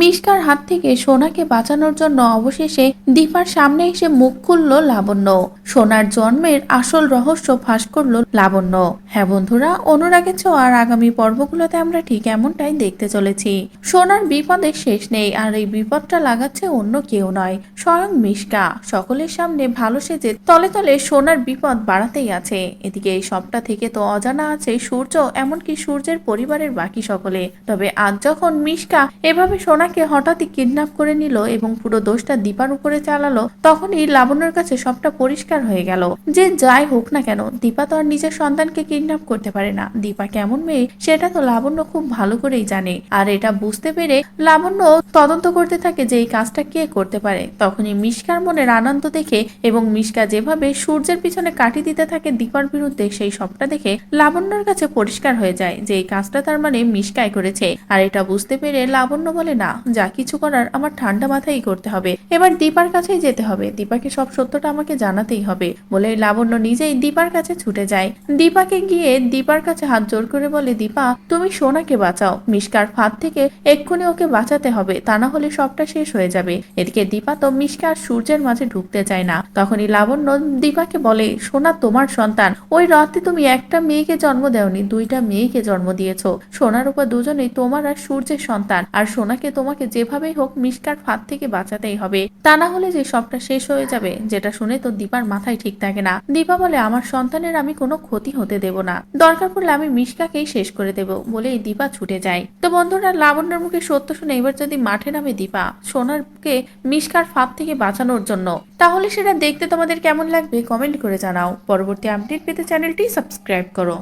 মিশকার হাত থেকে সোনাকে বাঁচানোর জন্য অবশেষে দীপার সামনে এসে মুখ খুলল লাবণ্য। সোনার জন্মের আসল রহস্য ফাঁস করলো লাবণ্য। হ্যাঁ বন্ধুরা, অনুরাগের ছোঁয়ার আগামী পর্বগুলোতে আমরা ঠিক এমনটাই দেখতে চলেছি। সোনার বিপদের শেষ নেই, আর এই বিপদটা লাগাচ্ছে অন্য কেউ নয়, স্বয়ং মিশকা। সকলের সামনে ভালো সেজে তলে তলে সোনার বিপদ বাড়াতেই আছে। এদিকে এই সবটা থেকে তো অজানা আছে সূর্য, এমনকি সূর্যের পরিবারের বাকি সকলে। তবে আজ যখন মিশকা এভাবে সোনাকে হঠাৎই কিডন্যাপ করে নিল এবং পুরো দোষটা দীপার উপরে চালালো, তখনই লাবণ্যর কাছে সবটা পরিষ্কার হয়ে গেল যে যাই হোক না কেন, দীপা তো আর নিজের সন্তানকে কিডন্যাপ করতে পারে না। দীপা কেমন মেয়ে সেটা তো লাবণ্য খুব ভালো করেই জানে। আর এটা বুঝতে পেরে লাবণ্য তদন্ত করতে থাকে যে এই কাজটা কে করতে পারে। তখনই মিশকার মনের আনন্দ দেখে এবং মিশকা যেভাবে সূর্যের পিছনে কাটি দিতে থাকে দীপার বিরুদ্ধে, সেই সবটা দেখে লাবণ্যর কাছে পরিষ্কার হয়ে যায় যে এই কাজটা তার মানে মিশকাই করেছে। আর এটা বুঝতে পেরে লাবণ্য বলে, না, যা কিছু করার আমার ঠান্ডা মাথায় করতে হবে, এবার দীপার কাছেই যেতে হবে, দীপাকে সব সত্যটা আমাকে জানাতেই হবে বলে লাবণ্য নিজেই দীপার কাছে ছুটে যায়। দীপাকে গিয়ে দীপার কাছে হাত জোর করে বলে, দীপা তুমি সোনাকে বাঁচাও, মিশকার ফাঁদ থেকে এক্ষুনি ওকে বাঁচাতে হবে, তা না হলে সবটা শেষ হয়ে যাবে। এদিকে দীপা তো মিশকা আর সূর্যের মাঝে ঢুকতে চায় না। তখনই লাবণ্য দীপাকে বলে, সোনা তোমার সন্তান, ওই রাতে তুমি একটা মেয়েকে জন্ম দেওনি, দুইটা মেয়েকে জন্ম দিয়েছো। সোনার উপর দুজনেই তোমার আর সূর্যের সন্তান, আর সোনাকে তোমাকে যেভাবেই হোক মিশকার ফাঁদ থেকে বাঁচাতেই হবে, তা না হলে যে সবটা শেষ হয়ে যাবে। যেটা শুনে তো দীপার মাথায় ঠিক থাকে না। দীপা বলে, আমার সন্তানের আমি কোনো ক্ষতি হতে দেব না, দরকার পড়লে আমি মিশকাকেই শেষ করে দেব বলেই দীপা ছুটে যায়। তো বন্ধুরা, লাবণ্যর মুখে সত্য শুনে এবার যদি মাঠে নামে দীপা সোনারকে মিশকার ফাঁদ থেকে বাঁচানোর জন্য, তাহলে সেটা দেখতে তোমাদের কেমন লাগবে কমেন্ট করে জানাও। পরবর্তী আপডেট পেতে চ্যানেলটি সাবস্ক্রাইব করো।